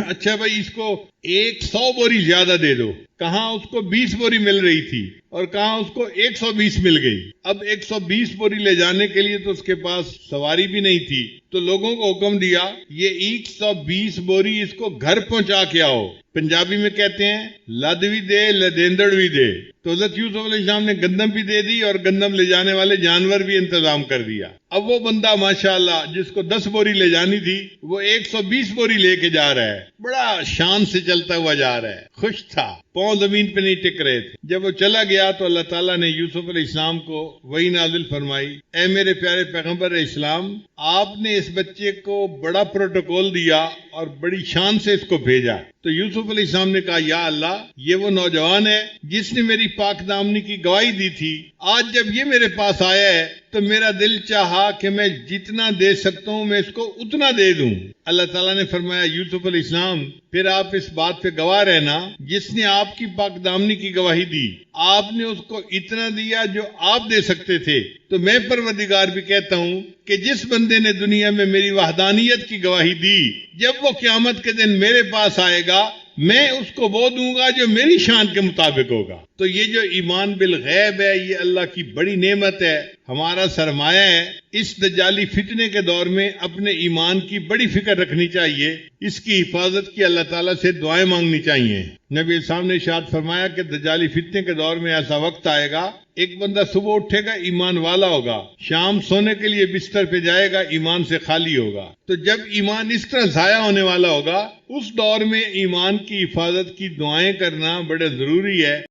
اچھا بھائی اس کو 100 بوری زیادہ دے دو. کہاں اس کو 20 بوری مل رہی تھی اور کہاں اس کو 120 مل گئی. اب 120 بوری لے جانے کے لیے تو اس کے پاس سواری بھی نہیں تھی. تو لوگوں کو حکم دیا یہ 120 بوری اس کو گھر پہنچا کے آؤ. پنجابی میں کہتے ہیں لد بھی دے لدیندڑ بھی دے. تو حضرت یوسف علیہ السلام نے گندم بھی دے دی اور گندم لے جانے والے جانور بھی انتظام کر دیا. اب وہ بندہ ماشاءاللہ جس کو 10 بوری لے جانی تھی وہ 120 بوری لے کے جا رہا ہے، بڑا شان سے چلتا ہوا جا رہا ہے، خوش تھا، پاؤں زمین پہ نہیں ٹک رہے تھے. جب وہ چلا گیا تو اللہ تعالیٰ نے یوسف علیہ السلام کو وحی نازل فرمائی، اے میرے پیارے پیغمبر علیہ السلام آپ نے اس بچے کو بڑا پروٹوکول دیا اور بڑی شان سے اس کو بھیجا. تو یوسف علیہ السلام نے کہا یا اللہ یہ وہ نوجوان ہے جس نے میری پاک دامنی کی گواہی دی تھی، آج جب یہ میرے پاس آیا ہے تو میرا دل چاہا کہ میں جتنا دے سکتا ہوں میں اس کو اتنا دے دوں. اللہ تعالیٰ نے فرمایا یوسف علیہ السلام پھر آپ اس بات پہ گواہ رہنا جس نے آپ کی پاک دامنی کی گواہی دی آپ نے اس کو اتنا دیا جو آپ دے سکتے تھے. تو میں پروردگار بھی کہتا ہوں کہ جس بندے نے دنیا میں میری وحدانیت کی گواہی دی جب وہ قیامت کے دن میرے پاس آئے گا میں اس کو وہ دوں گا جو میری شان کے مطابق ہوگا۔ تو یہ جو ایمان بالغیب ہے یہ اللہ کی بڑی نعمت ہے، ہمارا سرمایہ ہے۔ اس دجالی فتنے کے دور میں اپنے ایمان کی بڑی فکر رکھنی چاہیے، اس کی حفاظت کی اللہ تعالیٰ سے دعائیں مانگنی چاہیے۔ نبی السلام نے ارشاد فرمایا کہ دجالی فتنے کے دور میں ایسا وقت آئے گا، ایک بندہ صبح اٹھے گا ایمان والا ہوگا، شام سونے کے لیے بستر پہ جائے گا ایمان سے خالی ہوگا۔ تو جب ایمان اس طرح ضائع ہونے والا ہوگا، اس دور میں ایمان کی حفاظت کی دعائیں کرنا بڑے ضروری ہے۔